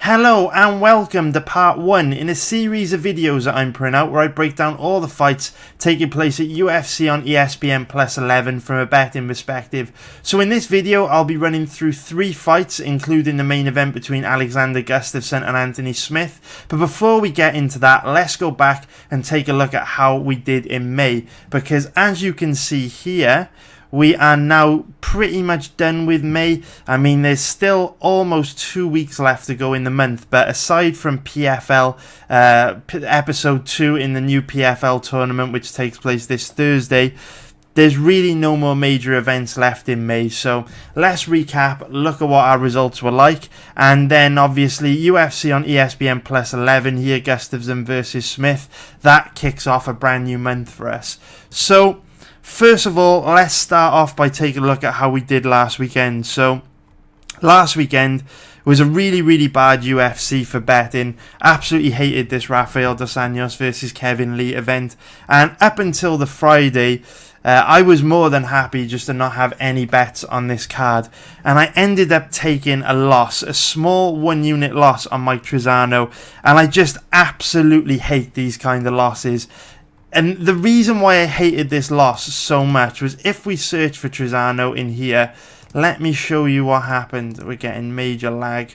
Hello and welcome to part 1 in a series of videos that I'm putting out where I break down all the fights taking place at UFC on ESPN Plus 11 from a betting perspective. So in this video I'll be running through 3 fights including the main event between Alexander Gustafsson and Anthony Smith. But before we get into that, let's go back and take a look at how we did in May, because as you can see here, we are now pretty much done with May. I mean, there's still almost 2 weeks left to go in the month, but aside from PFL, episode 2 in the new PFL tournament, which takes place this Thursday, there's really no more major events left in May. So let's recap, look at what our results were like, and then obviously UFC on ESPN Plus 11 here, Gustafsson versus Smith. That kicks off a brand new month for us. So first of all, let's start off by taking a look at how we did last weekend. So last weekend was a really bad UFC for betting. Absolutely hated this Rafael dos Anjos versus Kevin Lee event. And up until the Friday, I was more than happy just to not have any bets on this card. And I ended up taking a loss, a small 1-unit loss on Mike Trizano. And I just absolutely hate these kind of losses. And the reason why I hated this loss so much was if we search for Trizano in here, let me show you what happened. We're getting major lag.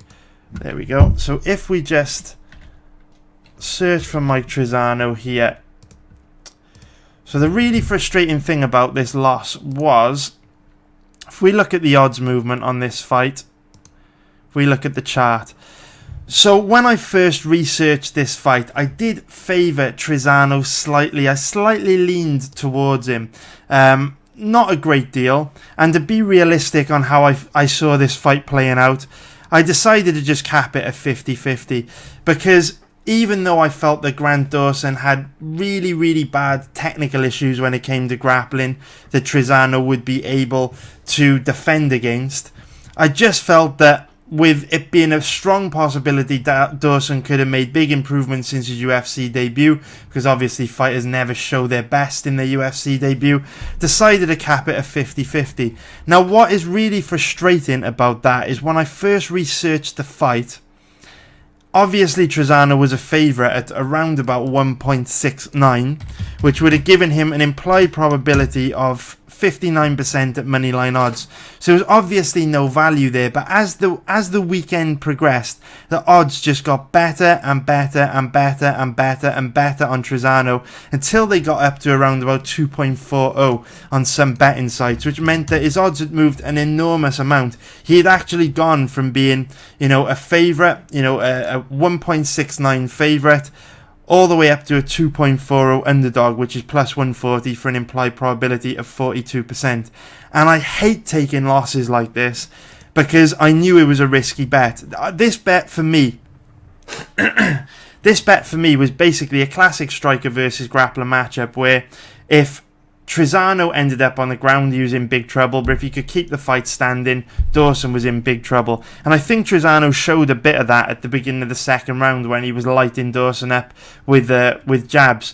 There we go. So if we just search for Mike Trizano here. So the really frustrating thing about this loss was, if we look at the odds movement on this fight, if we look at the chart. So when I first researched this fight, I did favour Trizano slightly. I slightly leaned towards him. Not a great deal. And to be realistic on how I saw this fight playing out, I decided to just cap it at 50-50. Because even though I felt that Grant Dawson had really bad technical issues when it came to grappling that Trizano would be able to defend against, I just felt that with it being a strong possibility that Dawson could have made big improvements since his UFC debut, because obviously fighters never show their best in their UFC debut, decided to cap it at 50-50. Now what is really frustrating about that is when I first researched the fight, obviously Trizano was a favourite at around about 1.69, which would have given him an implied probability of 59% at moneyline odds. So there's obviously no value there, but as the weekend progressed, the odds just got better and better and better and better and better on Trizano until they got up to around about 2.40 on some betting sites, which meant that his odds had moved an enormous amount. He had actually gone from being, a favourite, a 1.69 favourite, all the way up to a 2.40 underdog, which is plus 140 for an implied probability of 42%. And I hate taking losses like this because I knew it was a risky bet. This bet for me was basically a classic striker versus grappler matchup where if Trizano ended up on the ground, he was in big trouble, but if he could keep the fight standing, Dawson was in big trouble. And I think Trizano showed a bit of that at the beginning of the second round when he was lighting Dawson up with jabs.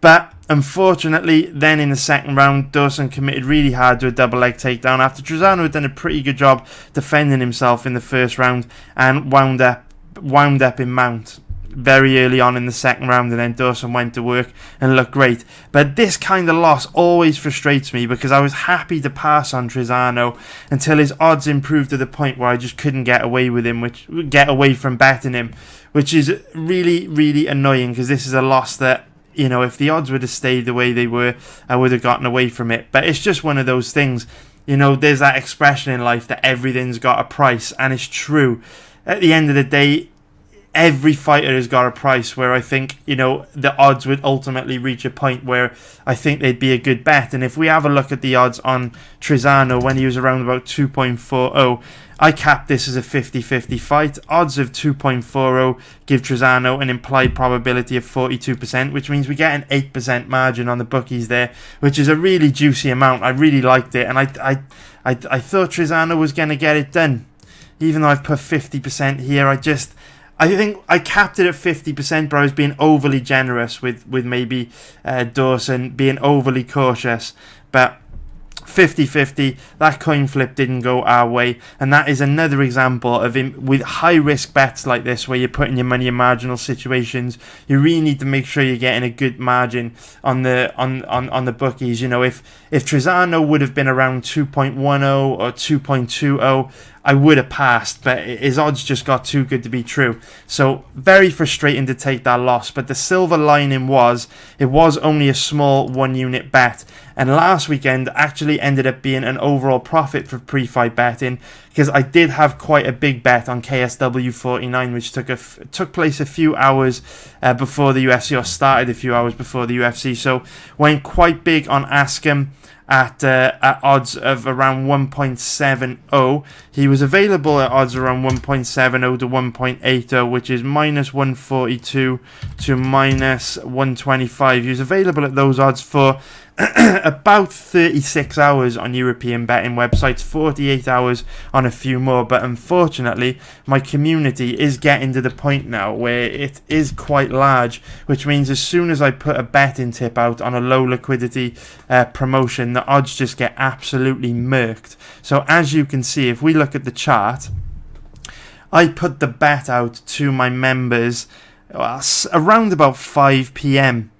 But unfortunately, then in the second round, Dawson committed really hard to a double leg takedown after Trizano had done a pretty good job defending himself in the first round and wound up in mount very early on in the second round, and then Dawson went to work and looked great. But this kind of loss always frustrates me because I was happy to pass on Trizano until his odds improved to the point where I just couldn't get away from betting him, which is really annoying because this is a loss that, if the odds would have stayed the way they were, I would have gotten away from it. But it's just one of those things. There's that expression in life that everything's got a price, and it's true. At the end of the day, every fighter has got a price where I think, the odds would ultimately reach a point where I think they'd be a good bet. And if we have a look at the odds on Trizano when he was around about 2.40, I capped this as a 50-50 fight. Odds of 2.40 give Trizano an implied probability of 42%, which means we get an 8% margin on the bookies there, which is a really juicy amount. I really liked it, and I thought Trizano was going to get it done. Even though I've put 50% here, I think I capped it at 50%, but I was being overly generous with maybe Dawson, being overly cautious. But 50-50, that coin flip didn't go our way, and that is another example of him with high risk bets like this where you're putting your money in marginal situations. You really need to make sure you're getting a good margin on the bookies. You know, if Trezano would have been around 2.10 or 2.20, I would have passed, but his odds just got too good to be true. So very frustrating to take that loss, but the silver lining was it was only a small 1 unit bet, and last weekend actually ended up being an overall profit for pre-fight betting, because I did have quite a big bet on KSW 49, which took place a few hours before the UFC, or started a few hours before the UFC, so went quite big on Askham at odds of around 1.70. He was available at odds around 1.70 to 1.80, which is minus 142 to minus 125. He was available at those odds for about 36 hours on European betting websites, 48 hours on a few more, but unfortunately my community is getting to the point now where it is quite large, which means as soon as I put a betting tip out on a low liquidity promotion, the odds just get absolutely murked. So as you can see, if we look at the chart, I put the bet out to my members around about 5 p.m.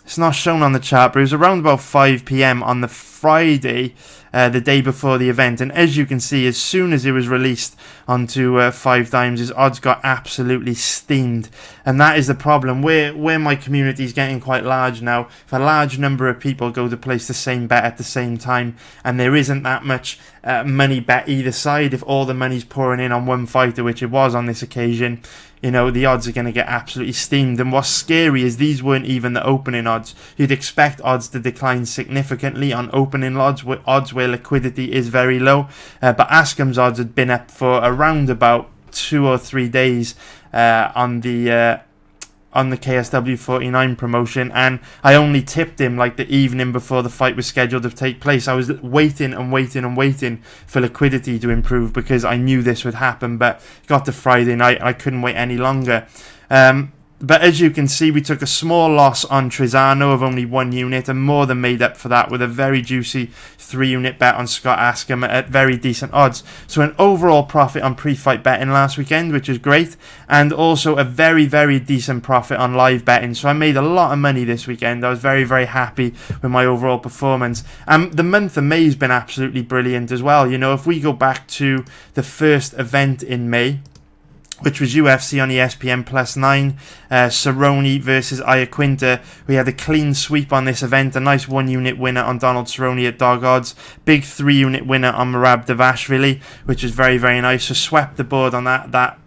It's not shown on the chart, but it was around about 5 p.m. on the Friday, the day before the event. And as you can see, as soon as it was released onto 5 Dimes, his odds got absolutely steamed. And that is the problem. Where my community is getting quite large now, if a large number of people go to place the same bet at the same time, and there isn't that much money bet either side, if all the money's pouring in on one fighter, which it was on this occasion, you know, the odds are going to get absolutely steamed. And what's scary is these weren't even the opening odds. You'd expect odds to decline significantly on opening odds where liquidity is very low. But Askham's odds had been up for around about 2 or 3 days on the KSW 49 promotion, and I only tipped him like the evening before the fight was scheduled to take place. I was waiting for liquidity to improve because I knew this would happen, but it got to Friday night and I couldn't wait any longer. But as you can see, we took a small loss on Trezano of only 1 unit, and more than made up for that with a very juicy 3 unit bet on Scott Askham at very decent odds. So an overall profit on pre-fight betting last weekend, which is great, and also a very, very decent profit on live betting. So I made a lot of money this weekend. I was very, very happy with my overall performance. The month of May has been absolutely brilliant as well. You know, if we go back to the first event in May, which was UFC on ESPN +9, Cerrone versus Iaquinta. We had a clean sweep on this event, a nice 1 unit winner on Donald Cerrone at dog odds, big 3 unit winner on Merab Dvalishvili, which is very, very nice. So swept the board on that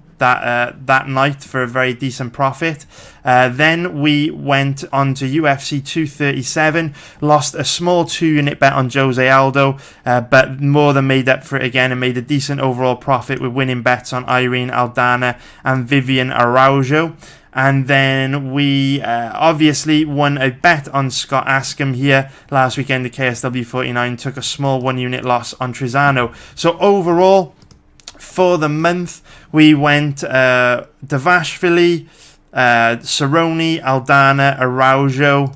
night for a very decent profit. Then we went on to UFC 237, lost a small 2 unit bet on Jose Aldo, but more than made up for it again and made a decent overall profit with winning bets on Irene Aldana and Vivian Araujo. And then we obviously won a bet on Scott Askham here last weekend. The KSW 49 took a small 1 unit loss on Trezano. So overall, for the month, we went Dvalishvili, Cerrone, Aldana, Araujo,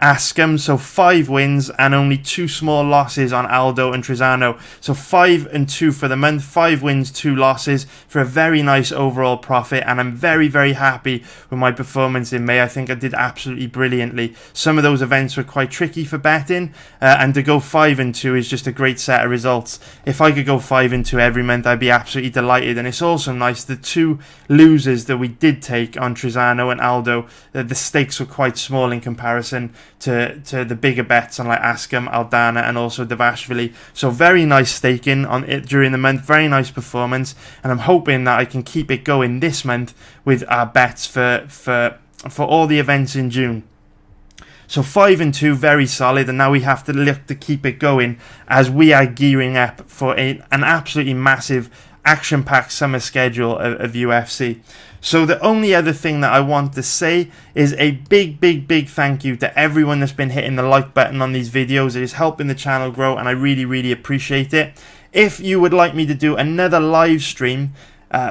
Askham, so 5 wins and only 2 small losses on Aldo and Trezano. So 5 and 2 for the month, 5 wins, 2 losses for a very nice overall profit, and I'm very, very happy with my performance in May. I think I did absolutely brilliantly. Some of those events were quite tricky for betting, and to go 5 and 2 is just a great set of results. If I could go 5 and 2 every month, I'd be absolutely delighted. And it's also nice, the 2 losers that we did take on Trezano and Aldo, the stakes were quite small in comparison to the bigger bets on like Askham, Aldana, and also Dvalishvili. So very nice staking on it during the month, very nice performance, and I'm hoping that I can keep it going this month with our bets for all the events in June. So 5 and 2, very solid, and now we have to look to keep it going as we are gearing up for an absolutely massive action-packed summer schedule of UFC. So the only other thing that I want to say is a big, big, big thank you to everyone that's been hitting the like button on these videos. It is helping the channel grow, and I really, really appreciate it. If you would like me to do another live stream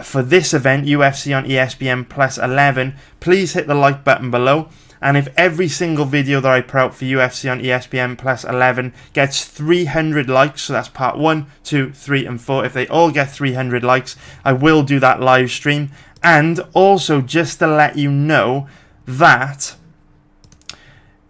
for this event, UFC on ESPN +11, please hit the like button below. And if every single video that I put out for UFC on ESPN plus 11 gets 300 likes, so that's part 1, 2, 3, and 4, if they all get 300 likes, I will do that live stream. And also, just to let you know that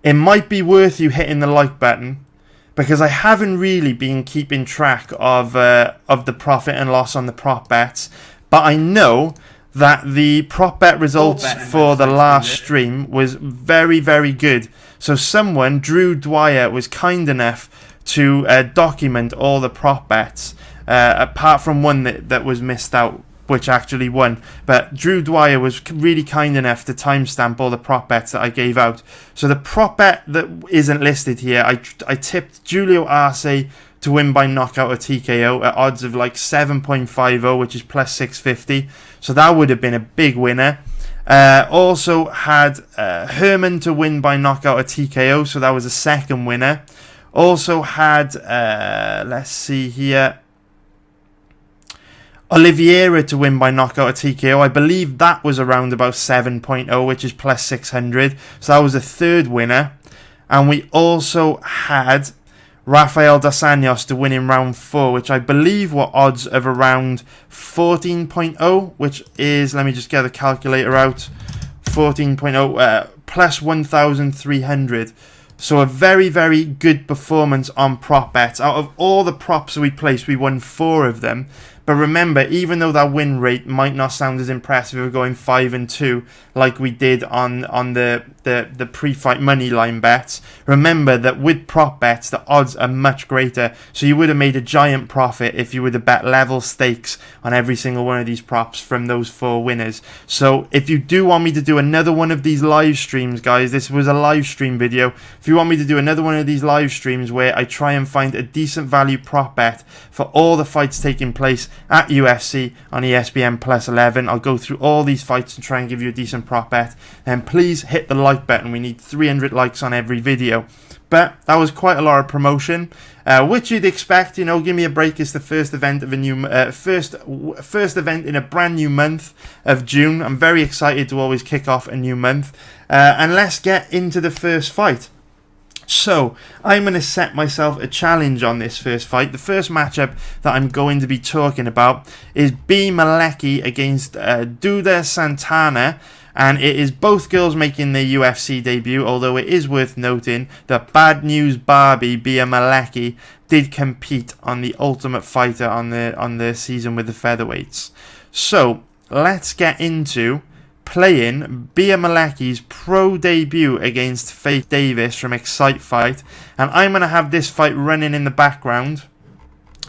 it might be worth you hitting the like button, because I haven't really been keeping track of the profit and loss on the prop bets, but I know that the prop bet results for the last stream was very, very good. So someone, Drew Dwyer, was kind enough to document all the prop bets, apart from one that was missed out, which actually won. But Drew Dwyer was really kind enough to timestamp all the prop bets that I gave out. So the prop bet that isn't listed here, I tipped Julio Arce to win by knockout or TKO at odds of like 7.50, which is plus 650. So that would have been a big winner. Also had Herman to win by knockout or TKO, so that was a second winner. Also had, let's see here, Oliveira to win by knockout or TKO. I believe that was around about 7.0, which is plus 600. So that was a third winner. And we also had Rafael dos Anjos to win in round 4, which I believe were odds of around 14.0, which is, let me just get the calculator out, 14.0 plus 1,300. So a very, very good performance on prop bets. Out of all the props we placed, we won 4 of them. But remember, even though that win rate might not sound as impressive if we're going 5-2 like we did on the pre-fight money line bets, remember that with prop bets the odds are much greater. So you would have made a giant profit if you would have bet level stakes on every single one of these props from those 4 winners. So if you do want me to do another one of these live streams, guys, this was a live stream video. If you want me to do another one of these live streams where I try and find a decent value prop bet for all the fights taking place at UFC on ESPN plus 11, I'll go through all these fights and try and give you a decent prop bet. And please hit the like button. We need 300 likes on every video. But that was quite a lot of promotion, which you'd expect. You know, give me a break. It's the first event of a new first event in a brand new month of June. I'm very excited to always kick off a new month. And let's get into the first fight. So, I'm going to set myself a challenge on this first fight. The first matchup that I'm going to be talking about is B. Malecki against Duda Santana. And it is both girls making their UFC debut, although it is worth noting that Bad News Barbie, Bia Malecki, did compete on the Ultimate Fighter on the season with the featherweights. So, let's get into playing Bia Malecki's pro debut against Faith Davis from Excite Fight, and I'm going to have this fight running in the background,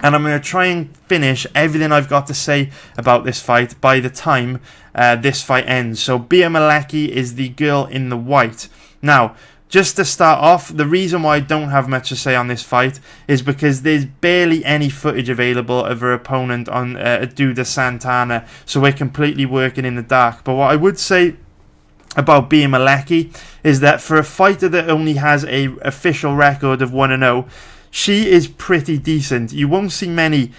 and I'm going to try and finish everything I've got to say about this fight by the time this fight ends. So Bia Malecki is the girl in the white. Now, just to start off, the reason why I don't have much to say on this fight is because there's barely any footage available of her opponent on Duda Santana, so we're completely working in the dark. But what I would say about Bia Malecki is that for a fighter that only has a official record of 1-0, she is pretty decent. You won't see many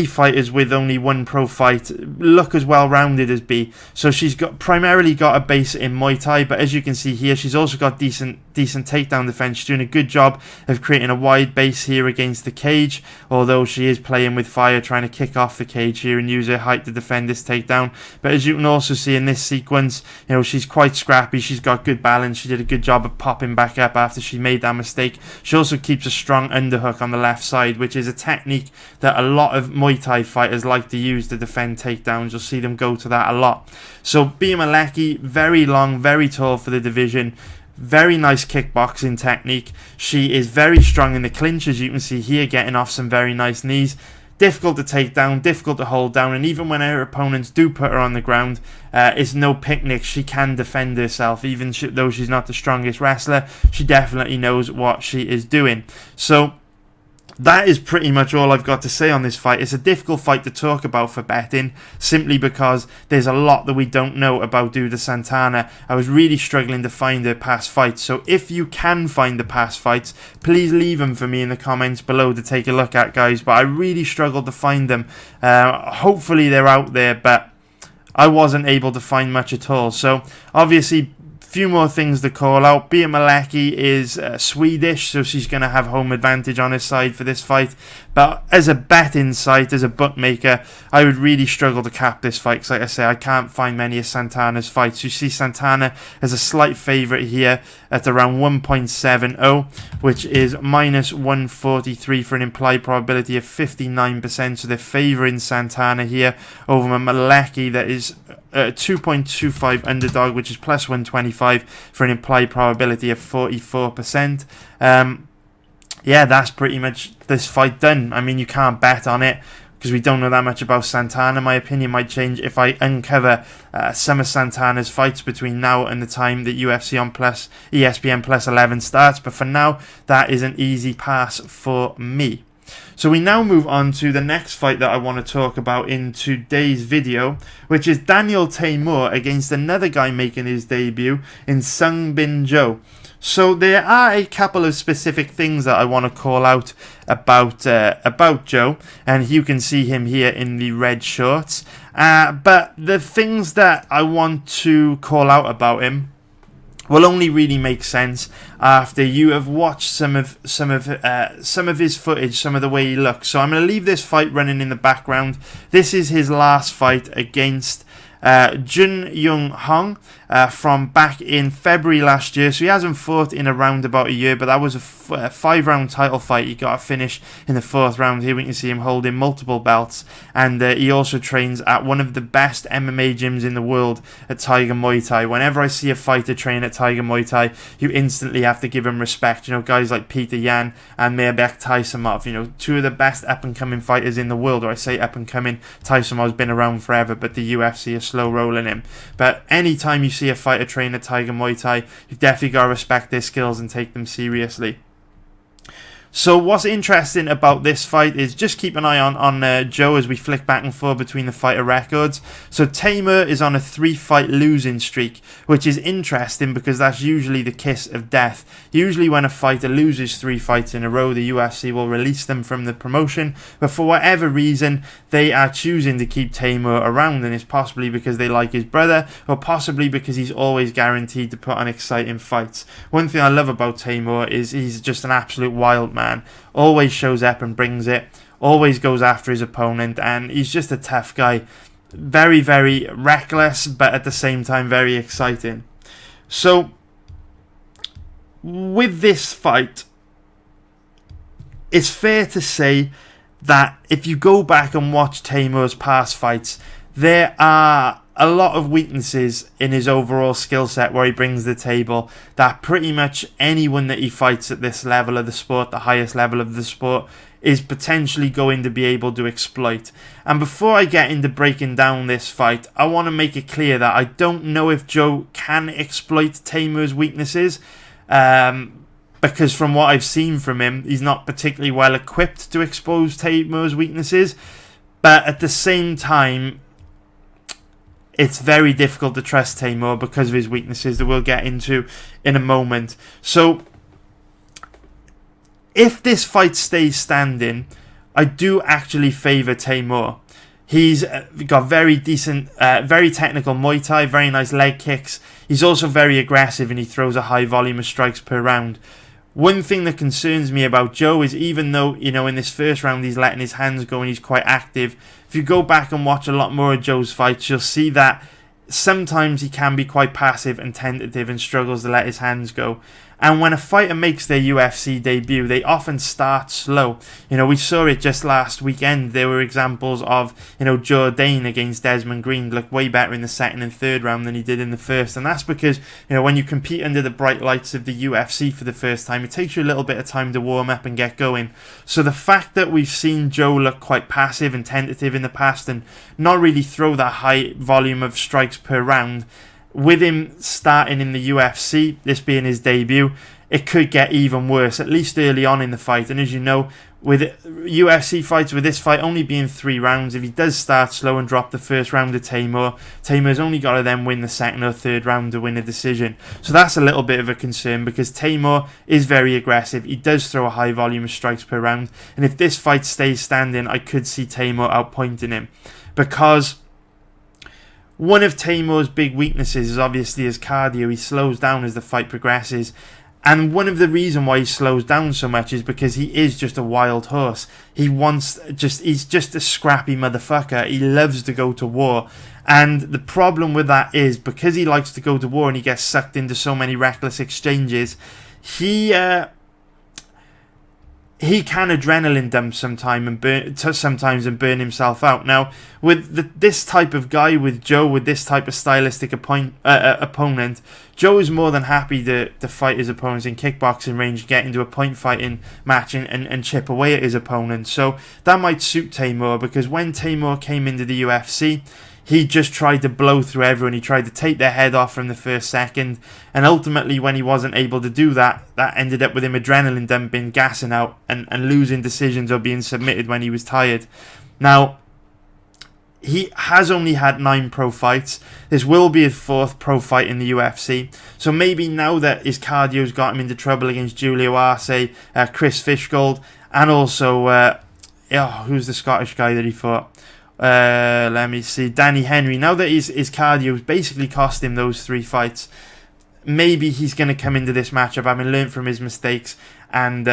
fighters with only one pro fight look as well rounded as B. So she's primarily got a base in Muay Thai, but as you can see here, she's also got decent takedown defense. She's doing a good job of creating a wide base here against the cage, although she is playing with fire, trying to kick off the cage here and use her height to defend this takedown. But as you can also see in this sequence, you know, she's quite scrappy. She's got good balance. She did a good job of popping back up after she made that mistake. She also keeps a strong underhook on the left side, which is a technique that a lot of Muay Thai fighters like to use to defend takedowns. You'll see them go to that a lot. So Bia Malecki, very long, very tall for the division. Very nice kickboxing technique. She is very strong in the clinch, as you can see here, getting off some very nice knees. Difficult to take down, difficult to hold down, and even when her opponents do put her on the ground, it's no picnic. She can defend herself, even though she's not the strongest wrestler. She definitely knows what she is doing. So that is pretty much all I've got to say on this fight. It's a difficult fight to talk about for betting, simply because there's a lot that we don't know about Duda Santana. I was really struggling to find her past fights, so if you can find the past fights, please leave them for me in the comments below to take a look at, guys. But I really struggled to find them. Hopefully they're out there, but I wasn't able to find much at all. So obviously, Few more things to call out. Bea Malecki is Swedish, so she's going to have home advantage on her side for this fight. But as a betting site, as a bookmaker, I would really struggle to cap this fight because, like I say, I can't find many of Santana's fights. You see Santana as a slight favourite here at around 1.70, which is minus 143 for an implied probability of 59%. So they're favouring Santana here over Malecki that is 2.25 underdog, which is plus 125 for an implied probability of 44%. Yeah, that's pretty much this fight done. I mean, you can't bet on it because we don't know that much about Santana. My opinion might change if I uncover some of Santana's fights between now and the time that UFC on ESPN Plus 11 starts. But for now, that is an easy pass for me. So we now move on to the next fight that I want to talk about in today's video, which is Daniel Teymur against another guy making his debut in Sung Bin Jo. So there are a couple of specific things that I want to call out about Joe, and you can see him here in the red shorts. But the things that I want to call out about him will only really make sense after you have watched some of his footage, some of the way he looks. So I'm going to leave this fight running in the background. This is his last fight against Jun Young Hong from back in February last year. So he hasn't fought in around about a year, but that was a 5-round title fight. He got a finish in the 4th round. Here we can see him holding multiple belts, and he also trains at one of the best MMA gyms in the world at Tiger Muay Thai. Whenever I see a fighter train at Tiger Muay Thai, you instantly have to give him respect. You know, guys like Peter Yan and Mirbek Taisumov, you know, two of the best up-and-coming fighters in the world. Or I say up-and-coming, Taisumov's been around forever, but the UFC is slow rolling him. But anytime you see a fighter train at Tiger Muay Thai, you've definitely got to respect their skills and take them seriously. So what's interesting about this fight is just keep an eye on Joe as we flick back and forth between the fighter records. So Teymur is on a 3-fight losing streak, which is interesting because that's usually the kiss of death. Usually when a fighter loses 3 fights in a row, the UFC will release them from the promotion, but for whatever reason they are choosing to keep Teymur around, and it's possibly because they like his brother, or possibly because he's always guaranteed to put on exciting fights. One thing I love about Teymur is he's just an absolute wild man. Always shows up and brings it, always goes after his opponent, and he's just a tough guy. Very, very reckless, but at the same time very exciting. So with this fight, it's fair to say that if you go back and watch Teymur's past fights, there are a lot of weaknesses in his overall skill set where he brings to the table that pretty much anyone that he fights at this level of the sport, the highest level of the sport, is potentially going to be able to exploit. And before I get into breaking down this fight, I want to make it clear that I don't know if Joe can exploit Teymur's weaknesses, because from what I've seen from him, he's not particularly well equipped to expose Teymur's weaknesses. But at the same time, it's very difficult to trust Teymur because of his weaknesses that we'll get into in a moment. So if this fight stays standing, I do actually favour Teymur. He's got very decent, very technical Muay Thai, very nice leg kicks. He's also very aggressive and he throws a high volume of strikes per round. One thing that concerns me about Joe is even though, you know, in this first round he's letting his hands go and he's quite active, if you go back and watch a lot more of Joe's fights, you'll see that sometimes he can be quite passive and tentative and struggles to let his hands go. And when a fighter makes their UFC debut, they often start slow. You know, we saw it just last weekend. There were examples of, you know, Jourdain against Desmond Green looked way better in the 2nd and 3rd round than he did in the 1st. And that's because, you know, when you compete under the bright lights of the UFC for the first time, it takes you a little bit of time to warm up and get going. So the fact that we've seen Joe look quite passive and tentative in the past and not really throw that high volume of strikes per round, with him starting in the UFC, this being his debut, it could get even worse, at least early on in the fight. And as you know, with UFC fights, with this fight only being 3 rounds, if he does start slow and drop the first round to Teymur's only got to then win the 2nd or 3rd round to win a decision. So that's a little bit of a concern because Teymur is very aggressive. He does throw a high volume of strikes per round. And if this fight stays standing, I could see Teymur outpointing him. Because One of Teymur's big weaknesses is obviously his cardio. He slows down as the fight progresses. And one of the reasons why he slows down so much is because he is just a wild horse. He's just a scrappy motherfucker. He loves to go to war. And the problem with that is because he likes to go to war and he gets sucked into so many reckless exchanges, he can adrenaline dump sometimes and burn himself out. Now, with this type of guy, with Joe, with this type of stylistic opponent, Joe is more than happy to fight his opponents in kickboxing range, get into a point fighting match and chip away at his opponent. So that might suit Teymur, because when Teymur came into the UFC, he just tried to blow through everyone. He tried to take their head off from the first second. And ultimately, when he wasn't able to do that, that ended up with him adrenaline dumping, gassing out, and losing decisions or being submitted when he was tired. Now, he has only had 9 pro fights. This will be his 4th pro fight in the UFC. So maybe now that his cardio's got him into trouble against Julio Arce, Chris Fishgold, and also, who's the Scottish guy that he fought? Let me see, Danny Henry. Now that his cardio's basically cost him those 3 fights, maybe he's going to come into this matchup having learned from his mistakes, and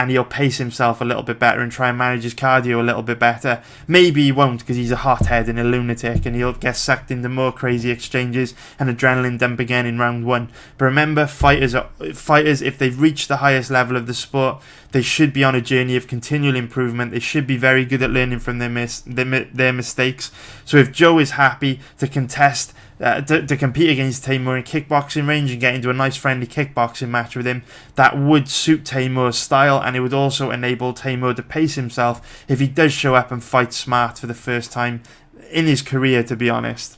he'll pace himself a little bit better and try and manage his cardio a little bit better. Maybe he won't, because he's a hothead and a lunatic, and he'll get sucked into more crazy exchanges and adrenaline dump again in round 1. But remember, fighters, if they've reached the highest level of the sport, they should be on a journey of continual improvement. They should be very good at learning from their mistakes. So if Joe is happy to contest, to compete against Teymur in kickboxing range and get into a nice friendly kickboxing match with him, that would suit Teymur's style, and it would also enable Teymur to pace himself if he does show up and fight smart for the first time in his career, to be honest.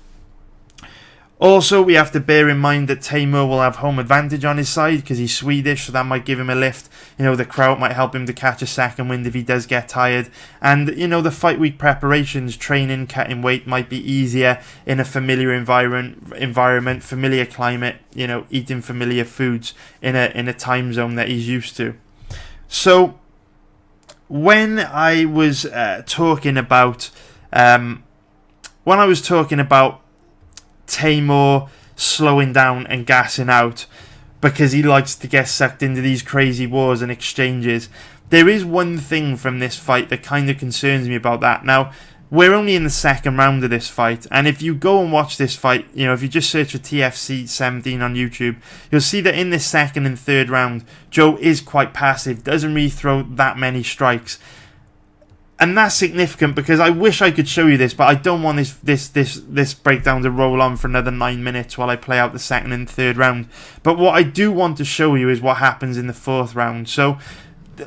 Also, we have to bear in mind that Teymur will have home advantage on his side because he's Swedish, so that might give him a lift. The crowd might help him to catch a second wind if he does get tired. And, the fight week preparations, training, cutting weight might be easier in a familiar environment, familiar climate, eating familiar foods in a time zone that he's used to. So, when I was talking about Teymur slowing down and gassing out because he likes to get sucked into these crazy wars and exchanges, there is one thing from this fight that kind of concerns me about that. Now, we're only in the 2nd round of this fight, and if you go and watch this fight, if you just search for TFC 17 on YouTube, you'll see that in this 2nd and 3rd round, Joe is quite passive, doesn't really throw that many strikes. And that's significant because I wish I could show you this, but I don't want this breakdown to roll on for another 9 minutes while I play out the 2nd and 3rd round. But what I do want to show you is what happens in the 4th round. So,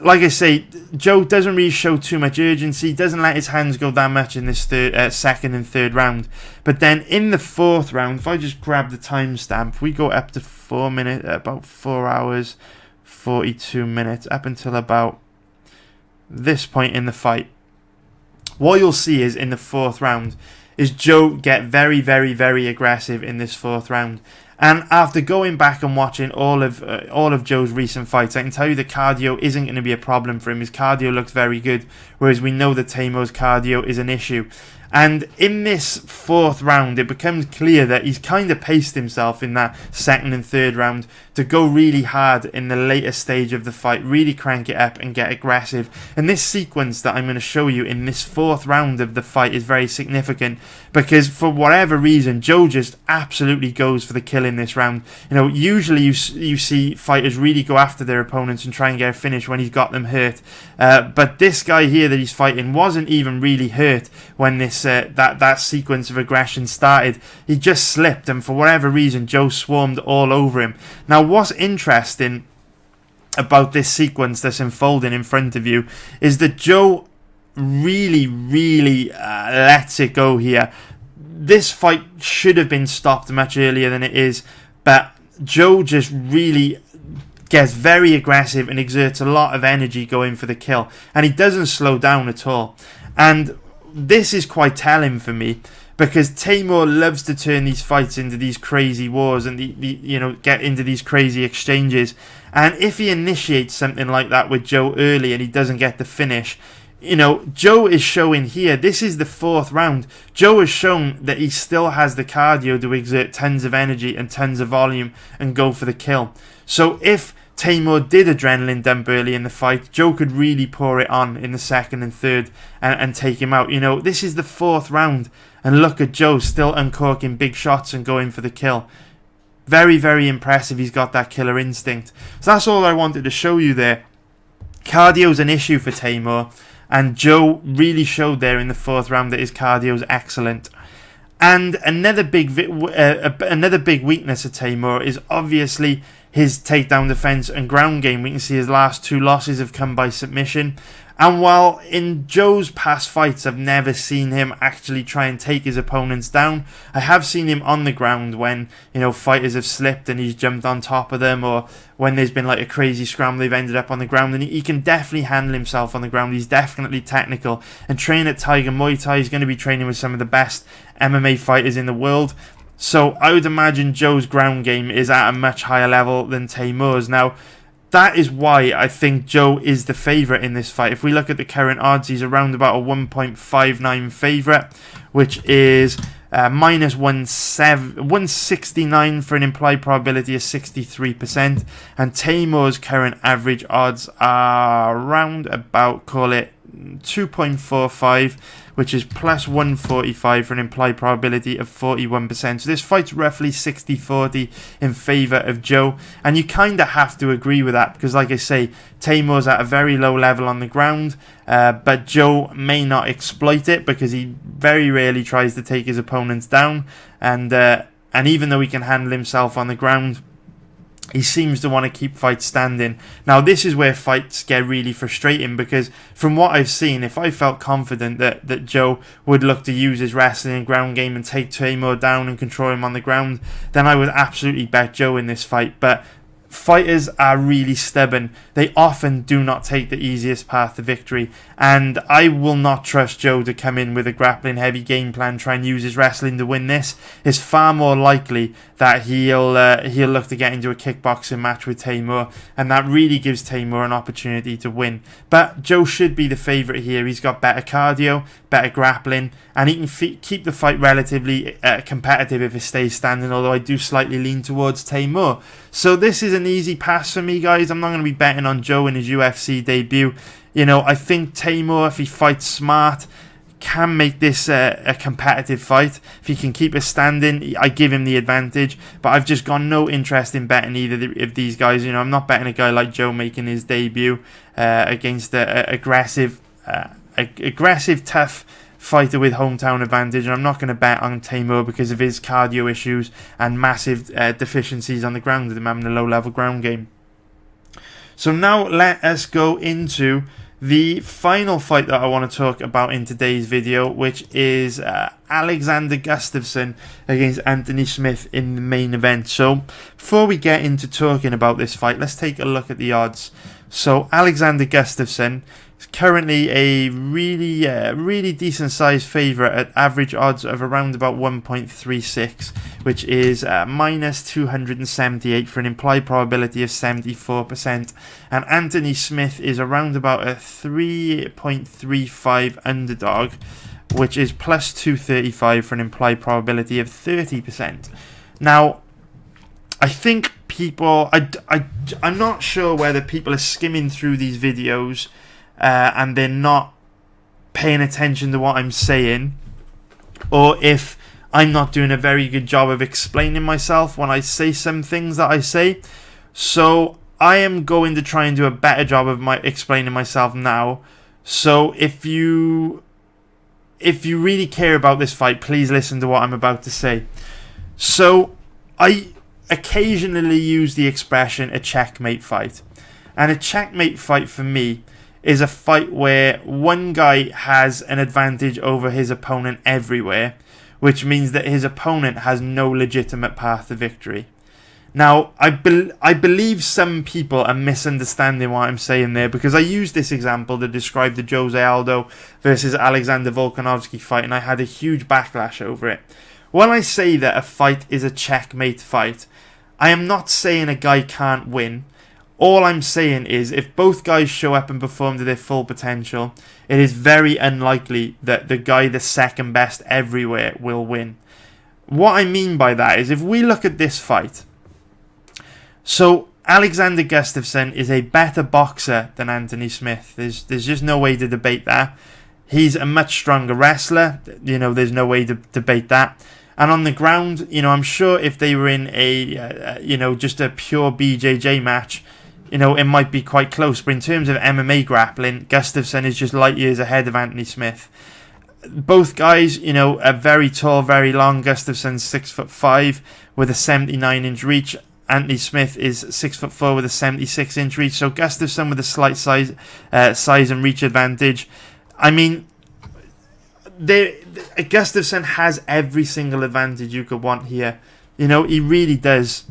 like I say, Joe doesn't really show too much urgency, doesn't let his hands go that much in this 2nd and 3rd round. But then in the 4th round, if I just grab the timestamp, we go up to 4 minutes, about 4 hours, 42 minutes, up until about this point in the fight. What you'll see is in the 4th round is Joe get very, very, very aggressive in this 4th round. And after going back and watching all of Joe's recent fights, I can tell you the cardio isn't going to be a problem for him. His cardio looks very good, whereas we know that Teymur's cardio is an issue. And in this 4th round, it becomes clear that he's kind of paced himself in that 2nd and 3rd round to go really hard in the later stage of the fight, really crank it up and get aggressive. And this sequence that I'm going to show you in this 4th round of the fight is very significant because for whatever reason, Joe just absolutely goes for the kill in this round. Usually you see fighters really go after their opponents and try and get a finish when he's got them hurt. But this guy here that he's fighting wasn't even really hurt when this that sequence of aggression started. He just slipped, and for whatever reason, Joe swarmed all over him. Now, what's interesting about this sequence that's unfolding in front of you is that Joe really, really lets it go here. This fight should have been stopped much earlier than it is, but Joe just really gets very aggressive and exerts a lot of energy going for the kill, and he doesn't slow down at all. And this is quite telling for me because Teymur loves to turn these fights into these crazy wars and get into these crazy exchanges. And if he initiates something like that with Joe early and he doesn't get the finish, you know, Joe is showing here, this is the 4th round. Joe has shown that he still has the cardio to exert tons of energy and tons of volume and go for the kill. So if Teymur did adrenaline dump early in the fight, Joe could really pour it on in the 2nd and 3rd and take him out. You know, this is the 4th round, and look at Joe still uncorking big shots and going for the kill. Very, very impressive. He's got that killer instinct. So that's all I wanted to show you there. Cardio's an issue for Teymur, and Joe really showed there in the 4th round that his cardio is excellent. And another big weakness of Teymur is obviously his takedown defense and ground game. We can see his last 2 losses have come by submission. And while in Joe's past fights I've never seen him actually try and take his opponents down, I have seen him on the ground when, you know, fighters have slipped and he's jumped on top of them, or when there's been like a crazy scramble, they've ended up on the ground, and he can definitely handle himself on the ground. He's definitely technical, and training at Tiger Muay Thai, he's going to be training with some of the best MMA fighters in the world. So I would imagine Joe's ground game is at a much higher level than Teymur's. Now, that is why I think Joe is the favourite in this fight. If we look at the current odds, he's around about a 1.59 favourite, which is minus 169 for an implied probability of 63%. And Teymur's current average odds are around about, call it 2.45, which is plus 145 for an implied probability of 41%. So this fight's roughly 60-40 in favour of Joe, and you kind of have to agree with that, because like I say, Teymur's at a very low level on the ground, but Joe may not exploit it because he very rarely tries to take his opponents down, and even though he can handle himself on the ground, he seems to want to keep fights standing. Now, this is where fights get really frustrating, because from what I've seen, if I felt confident that Joe would look to use his wrestling and ground game and take Teymur down and control him on the ground, then I would absolutely bet Joe in this fight. But fighters are really stubborn. They often do not take the easiest path to victory, and I will not trust Joe to come in with a grappling heavy game plan, try and use his wrestling to win this. It's far more likely that he'll look to get into a kickboxing match with Teymur, and that really gives Teymur an opportunity to win. But Joe should be the favourite here. He's got better cardio, better grappling, and he can keep the fight relatively competitive if it stays standing, although I do slightly lean towards Teymur. So this is an easy pass for me, guys. I'm not going to be betting on Joe in his UFC debut. You know, I think Teymur, if he fights smart, can make this a competitive fight. If he can keep it standing, I give him the advantage. But I've just got no interest in betting either of these guys. You know, I'm not betting a guy like Joe making his debut against an aggressive, tough fighter with hometown advantage, and I'm not going to bet on Teymur because of his cardio issues and massive deficiencies on the ground with him having a low level ground game. So now let us go into the final fight that I want to talk about in today's video, which is Alexander Gustafsson against Anthony Smith in the main event. So before we get into talking about this fight, let's take a look at the odds. So Alexander Gustafsson is currently a really decent sized favourite at average odds of around about 1.36, which is minus 278 for an implied probability of 74%. And Anthony Smith is around about a 3.35 underdog, which is plus 235 for an implied probability of 30%. Now, I think people, I'm not sure whether people are skimming through these videos and they're not paying attention to what I'm saying, or if I'm not doing a very good job of explaining myself when I say some things that I say. So I am going to try and do a better job of explaining myself now. So if you really care about this fight, please listen to what I'm about to say. So I occasionally use the expression a checkmate fight, and a checkmate fight for me is a fight where one guy has an advantage over his opponent everywhere, which means that his opponent has no legitimate path to victory. Now, I believe some people are misunderstanding what I'm saying there, because I used this example to describe the Jose Aldo versus Alexander Volkanovski fight, and I had a huge backlash over it. When I say that a fight is a checkmate fight, I am not saying a guy can't win. All I'm saying is, if both guys show up and perform to their full potential, it is very unlikely that the guy that's second best everywhere will win. What I mean by that is, if we look at this fight, so Alexander Gustafsson is a better boxer than Anthony Smith. There's just no way to debate that. He's a much stronger wrestler. There's no way to debate that. And on the ground, I'm sure if they were in a, just a pure BJJ match, it might be quite close. But in terms of MMA grappling, Gustafsson is just light years ahead of Anthony Smith. Both guys, are very tall, very long. Gustafsson's 6'5" with a 79-inch reach. Anthony Smith is 6'4" with a 76-inch reach. So Gustafsson with a slight size and reach advantage. I mean, Gustafsson has every single advantage you could want here. He really does.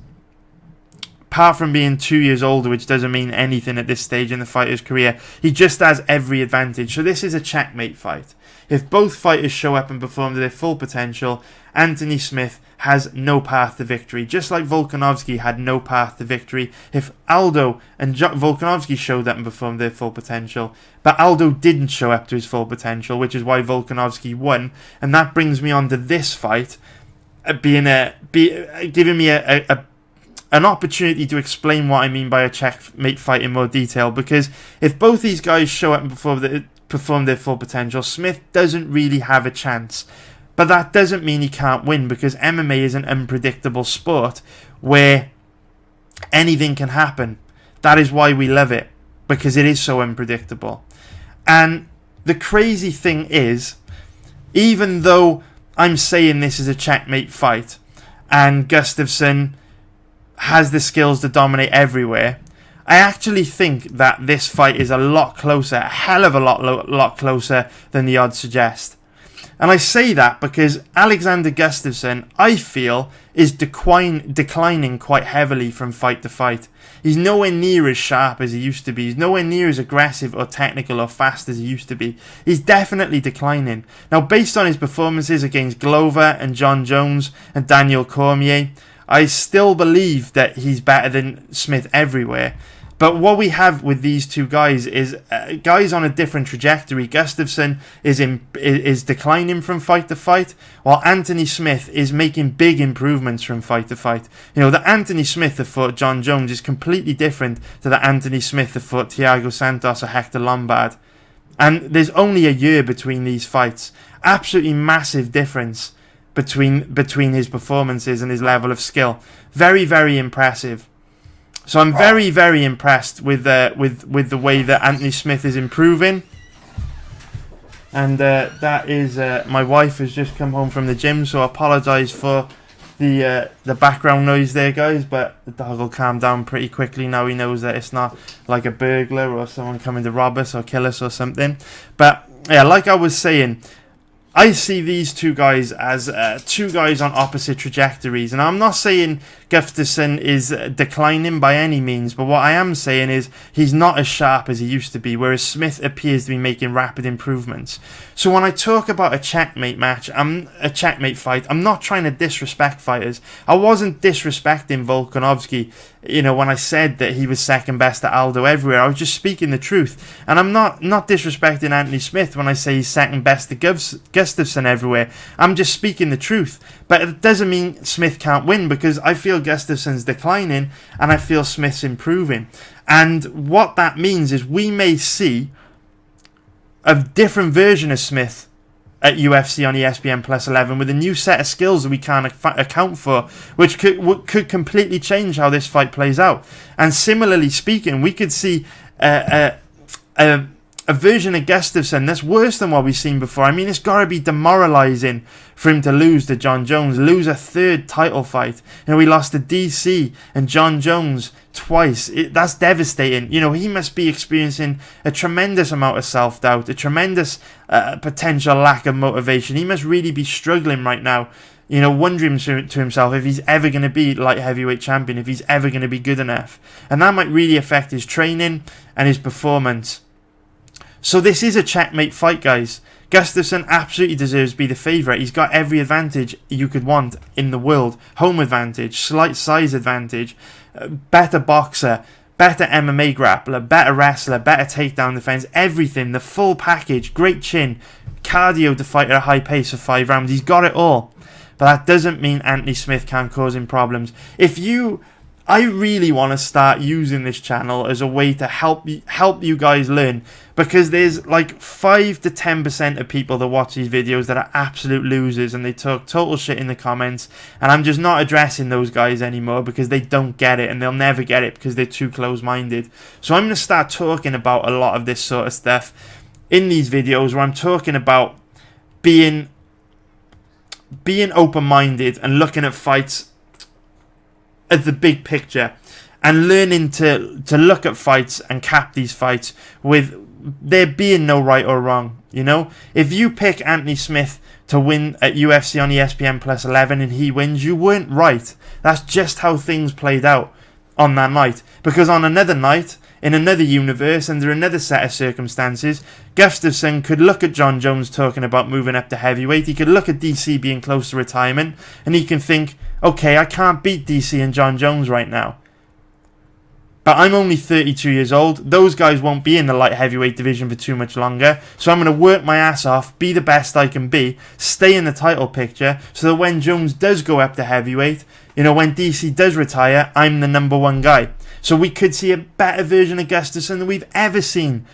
Apart from being 2 years older, which doesn't mean anything at this stage in the fighter's career, he just has every advantage. So this is a checkmate fight. If both fighters show up and perform to their full potential, Anthony Smith has no path to victory, just like Volkanovski had no path to victory if Aldo and Volkanovski showed up and performed their full potential. But Aldo didn't show up to his full potential, which is why Volkanovski won. And that brings me on to this fight, giving me an opportunity to explain what I mean by a checkmate fight in more detail. Because if both these guys show up and perform their full potential, Smith doesn't really have a chance. But that doesn't mean he can't win, because MMA is an unpredictable sport where anything can happen. That is why we love it, because it is so unpredictable. And the crazy thing is, even though I'm saying this is a checkmate fight and Gustafsson has the skills to dominate everywhere, I actually think that this fight is a lot closer, a hell of a lot closer than the odds suggest. And I say that because Alexander Gustafsson, I feel, is declining quite heavily from fight to fight. He's nowhere near as sharp as he used to be. He's nowhere near as aggressive or technical or fast as he used to be. He's definitely declining. Now, based on his performances against Glover and John Jones and Daniel Cormier, I still believe that he's better than Smith everywhere. But what we have with these two guys is guys on a different trajectory. Gustafsson is declining from fight to fight, while Anthony Smith is making big improvements from fight to fight. The Anthony Smith that fought John Jones is completely different to the Anthony Smith that fought Thiago Santos or Hector Lombard. And there's only a year between these fights. Absolutely massive difference between his performances and his level of skill. Very, very impressive. So I'm very, very impressed with the way that Anthony Smith is improving. And that is my wife has just come home from the gym, so I apologise for the background noise there, guys. But the dog will calm down pretty quickly now he knows that it's not like a burglar or someone coming to rob us or kill us or something. But yeah, like I was saying, I see these two guys as two guys on opposite trajectories. And I'm not saying Gustafsson is declining by any means, but what I am saying is he's not as sharp as he used to be, whereas Smith appears to be making rapid improvements. So when I talk about a checkmate match, a checkmate fight, I'm not trying to disrespect fighters. I wasn't disrespecting Volkanovski, when I said that he was second best at Aldo everywhere. I was just speaking the truth. And I'm not disrespecting Anthony Smith when I say he's second best to Gustafsson everywhere. I'm just speaking the truth. But it doesn't mean Smith can't win, because I feel Gustafsson's declining and I feel Smith's improving. And what that means is we may see a different version of Smith at UFC on ESPN Plus 11 with a new set of skills that we can't account for, which could completely change how this fight plays out. And similarly speaking, we could see a version of Gustafsson that's worse than what we've seen before. I mean, it's got to be demoralising for him to lose to John Jones, lose a third title fight. We lost to DC and John Jones twice. That's devastating. He must be experiencing a tremendous amount of self-doubt, a tremendous potential lack of motivation. He must really be struggling right now, wondering to himself if he's ever going to be light heavyweight champion, if he's ever going to be good enough. And that might really affect his training and his performance. So this is a checkmate fight, guys. Gustafsson absolutely deserves to be the favourite. He's got every advantage you could want in the world. Home advantage, slight size advantage, better boxer, better MMA grappler, better wrestler, better takedown defense, everything, the full package, great chin, cardio to fight at a high pace for 5 rounds. He's got it all. But that doesn't mean Anthony Smith can't cause him problems. I really want to start using this channel as a way to help you guys learn, because there's like 5 to 10% of people that watch these videos that are absolute losers and they talk total shit in the comments, and I'm just not addressing those guys anymore because they don't get it, and they'll never get it because they're too close-minded. So I'm going to start talking about a lot of this sort of stuff in these videos, where I'm talking about being open-minded and looking at fights at the big picture, and learning to look at fights and cap these fights with there being no right or wrong. You know, if you pick Anthony Smith to win at UFC on ESPN plus 11 and he wins, you weren't right. That's just how things played out on that night. Because on another night, in another universe, under another set of circumstances, Gustafsson could look at John Jones talking about moving up to heavyweight. He could look at DC being close to retirement, and he can think, okay, I can't beat DC and John Jones right now. But I'm only 32 years old. Those guys won't be in the light heavyweight division for too much longer. So I'm going to work my ass off, be the best I can be, stay in the title picture, so that when Jones does go up to heavyweight, you know, when DC does retire, I'm the number one guy. So we could see a better version of Gustafsson than we've ever seen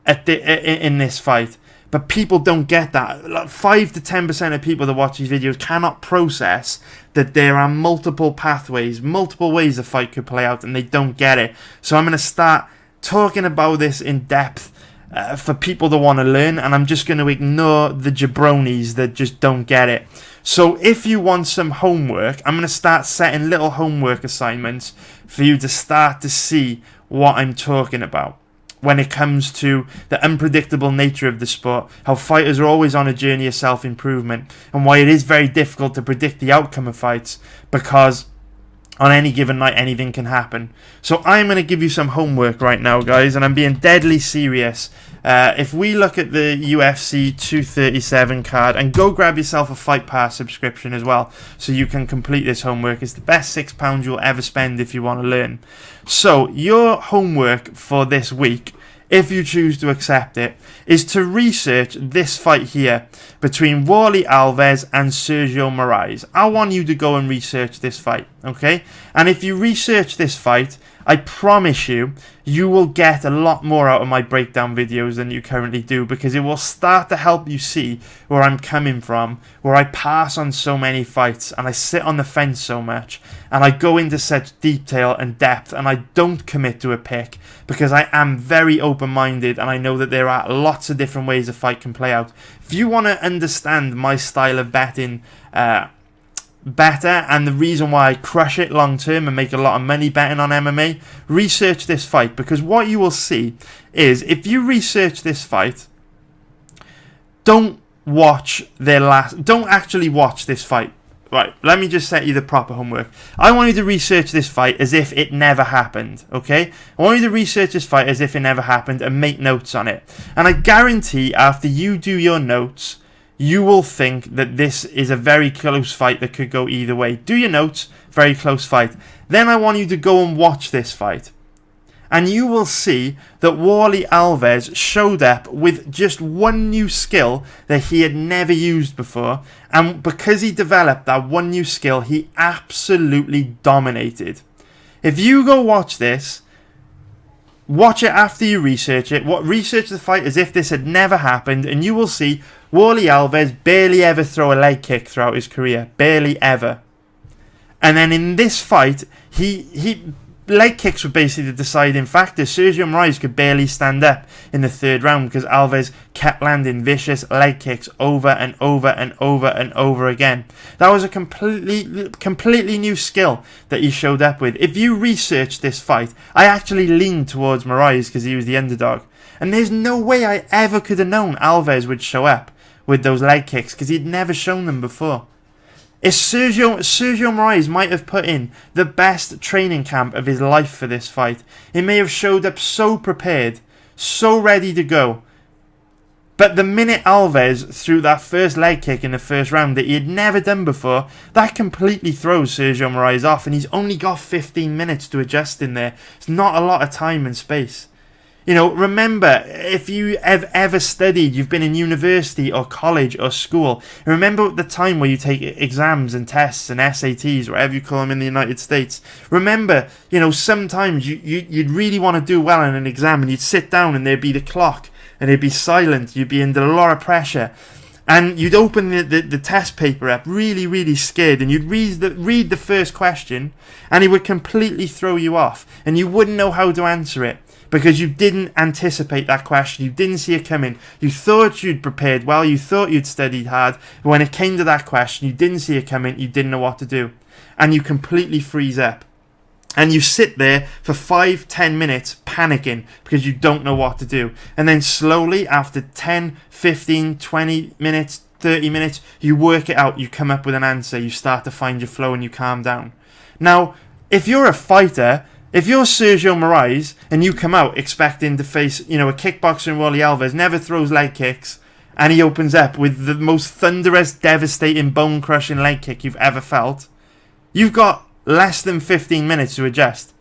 in this fight. But people don't get that. Like 5 to 10% of people that watch these videos cannot process that there are multiple pathways, multiple ways a fight could play out, and they don't get it. So I'm going to start talking about this in depth for people that want to learn, and I'm just going to ignore the jabronis that just don't get it. So if you want some homework, I'm going to start setting little homework assignments for you to start to see what I'm talking about when it comes to the unpredictable nature of the sport, how fighters are always on a journey of self-improvement, and why it is very difficult to predict the outcome of fights, because on any given night anything can happen. So I'm going to give you some homework right now, guys, and I'm being deadly serious. If we look at the UFC 237 card, and go grab yourself a Fight Pass subscription as well, so you can complete this homework. It's the best £6 you'll ever spend if you want to learn. So your homework for this week, if you choose to accept it, is to research this fight here between Warlley Alves and Sergio Moraes. I want you to go and research this fight, okay? And if you research this fight, I promise you, you will get a lot more out of my breakdown videos than you currently do, because it will start to help you see where I'm coming from, where I pass on so many fights and I sit on the fence so much and I go into such detail and depth, and I don't commit to a pick because I am very open-minded and I know that there are lots of different ways a fight can play out. If you want to understand my style of betting better, and the reason why I crush it long term and make a lot of money betting on MMA, research this fight, because what you will see is, if you research this fight, don't actually watch this fight. Right, let me just set you the proper homework. I want you to research this fight as if it never happened, okay? I want you to research this fight as if it never happened and make notes on it. And I guarantee after you do your notes, you will think that this is a very close fight that could go either way. Do your notes, very close fight. Then I want you to go and watch this fight. And you will see that Warlley Alves showed up with just one new skill that he had never used before. And because he developed that one new skill, he absolutely dominated. If you go watch this, watch it after you research it. Research the fight as if this had never happened, and you will see Warlley Alves barely ever throw a leg kick throughout his career. Barely ever. And then in this fight, he leg kicks were basically the deciding factor. Sergio Moraes could barely stand up in the third round because Alves kept landing vicious leg kicks over and over and over and over again. That was a completely new skill that he showed up with. If you research this fight, I actually leaned towards Moraes because he was the underdog. And there's no way I ever could have known Alves would show up with those leg kicks because he'd never shown them before. If Sergio Moraes might have put in the best training camp of his life for this fight. He may have showed up so prepared, so ready to go. But the minute Alves threw that first leg kick in the first round that he had never done before, that completely throws Sergio Moraes off, and he's only got 15 minutes to adjust in there. It's not a lot of time and space. You know, remember, if you have ever studied, you've been in university or college or school, remember the time where you take exams and tests and SATs, whatever you call them in the United States. Remember, you know, sometimes you'd really want to do well in an exam, and you'd sit down and there'd be the clock and it'd be silent, you'd be under a lot of pressure, and you'd open the test paper up really, really scared, and you'd read the first question, and it would completely throw you off, and you wouldn't know how to answer it, because you didn't anticipate that question, you didn't see it coming, you thought you'd prepared well, you thought you'd studied hard, but when it came to that question, you didn't see it coming, you didn't know what to do, and you completely freeze up. And you sit there for 5-10 minutes panicking because you don't know what to do. And then slowly, after 10, 15, 20 minutes, 30 minutes, you work it out, you come up with an answer, you start to find your flow and you calm down. Now, if you're a fighter, if you're Sergio Moraes and you come out expecting to face, you know, a kickboxer in Rolly Alves, never throws leg kicks, and he opens up with the most thunderous, devastating, bone-crushing leg kick you've ever felt, you've got less than 15 minutes to adjust.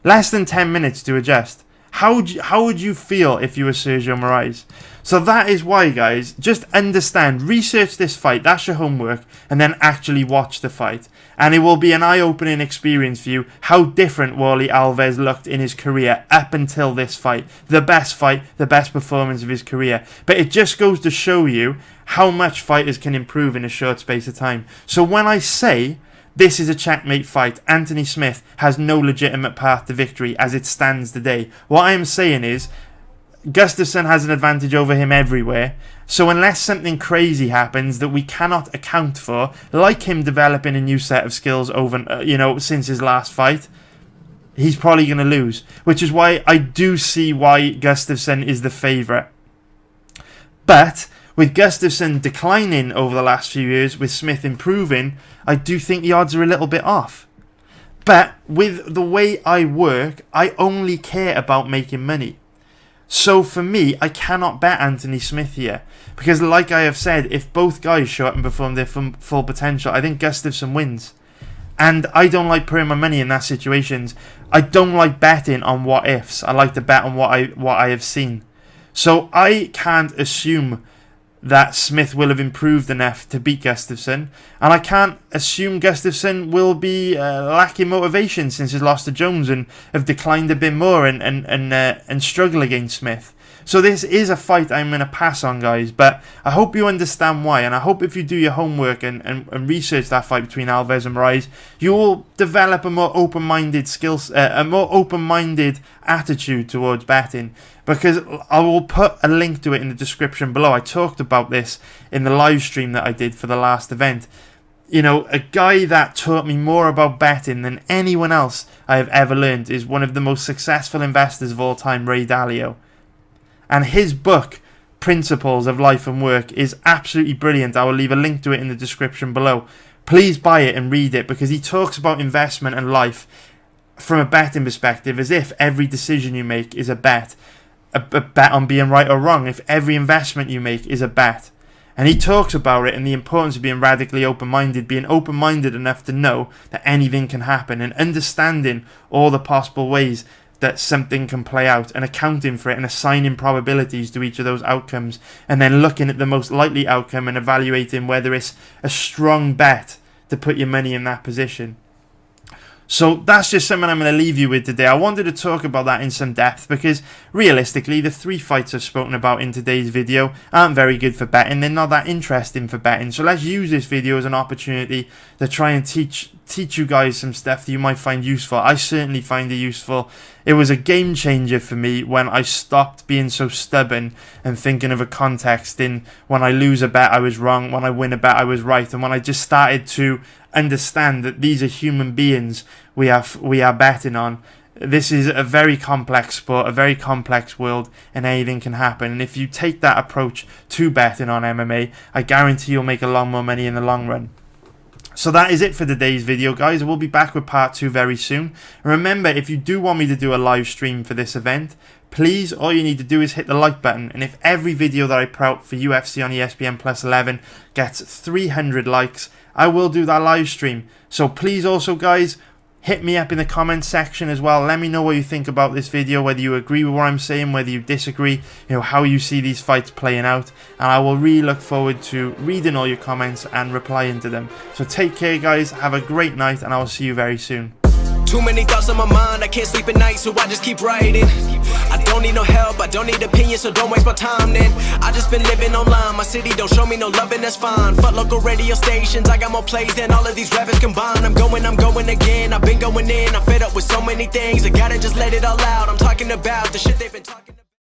Less than 10 minutes to adjust. How would you feel if you were Sergio Moraes? So that is why, guys, just understand, research this fight, that's your homework, and then actually watch the fight. And it will be an eye-opening experience for you how different Rolly Alves looked in his career up until this fight. The best performance of his career. But it just goes to show you how much fighters can improve in a short space of time. So when I say this is a checkmate fight, Anthony Smith has no legitimate path to victory as it stands today, what I am saying is Gustafsson has an advantage over him everywhere, so unless something crazy happens that we cannot account for, like him developing a new set of skills over, since his last fight, he's probably going to lose, which is why I do see why Gustafsson is the favourite. But with Gustafsson declining over the last few years, with Smith improving, I do think the odds are a little bit off. But with the way I work, I only care about making money. So for me, I cannot bet Anthony Smith here. Because like I have said, if both guys show up and perform their full potential, I think Gustafsson wins. And I don't like putting my money in that situations. I don't like betting on what ifs. I like to bet on what I have seen. So I can't assume that Smith will have improved enough to beat Gustafsson, and I can't assume Gustafsson will be lacking motivation since his loss to Jones and have declined a bit more and struggle against Smith. So this is a fight I'm going to pass on, guys, but I hope you understand why, and I hope if you do your homework and research that fight between Alves and Moraes, you will develop a more open-minded attitude towards betting, because I will put a link to it in the description below. I talked about this in the live stream that I did for the last event. You know, a guy that taught me more about betting than anyone else I have ever learned is one of the most successful investors of all time, Ray Dalio. And his book, Principles of Life and Work, is absolutely brilliant. I will leave a link to it in the description below. Please buy it and read it, because he talks about investment and life from a betting perspective as if every decision you make is a bet. A bet on being right or wrong, if every investment you make is a bet. And he talks about it and the importance of being radically open-minded, being open-minded enough to know that anything can happen, and understanding all the possible ways that something can play out, and accounting for it and assigning probabilities to each of those outcomes, and then looking at the most likely outcome and evaluating whether it's a strong bet to put your money in that position. So that's just something I'm going to leave you with today. I wanted to talk about that in some depth because realistically the 3 fights I've spoken about in today's video aren't very good for betting. They're not that interesting for betting. So let's use this video as an opportunity to try and teach you guys some stuff that you might find useful. I certainly find it useful. It was a game changer for me when I stopped being so stubborn and thinking of a context in when I lose a bet I was wrong, when I win a bet I was right, and when I just started to understand that these are human beings we are betting on. This is a very complex sport, a very complex world, and anything can happen. And if you take that approach to betting on MMA, I guarantee you'll make a lot more money in the long run. So that is it for today's video, guys. We'll be back with part 2 very soon. And remember, if you do want me to do a live stream for this event, please, all you need to do is hit the like button. And if every video that I put out for UFC on ESPN Plus 11 gets 300 likes, I will do that live stream. So please also, guys, hit me up in the comments section as well. Let me know what you think about this video, whether you agree with what I'm saying, whether you disagree, how you see these fights playing out. And I will really look forward to reading all your comments and replying to them. So take care, guys. Have a great night, and I will see you very soon. Too many thoughts on my mind, I can't sleep at night, so I just keep writing. I don't need no help, I don't need opinions, so don't waste my time then. I just been living online, my city don't show me no love and that's fine. Fuck local radio stations, I got more plays than all of these rappers combined. I'm going again, I've been going in, I'm fed up with so many things. I gotta just let it all out, I'm talking about the shit they've been talking.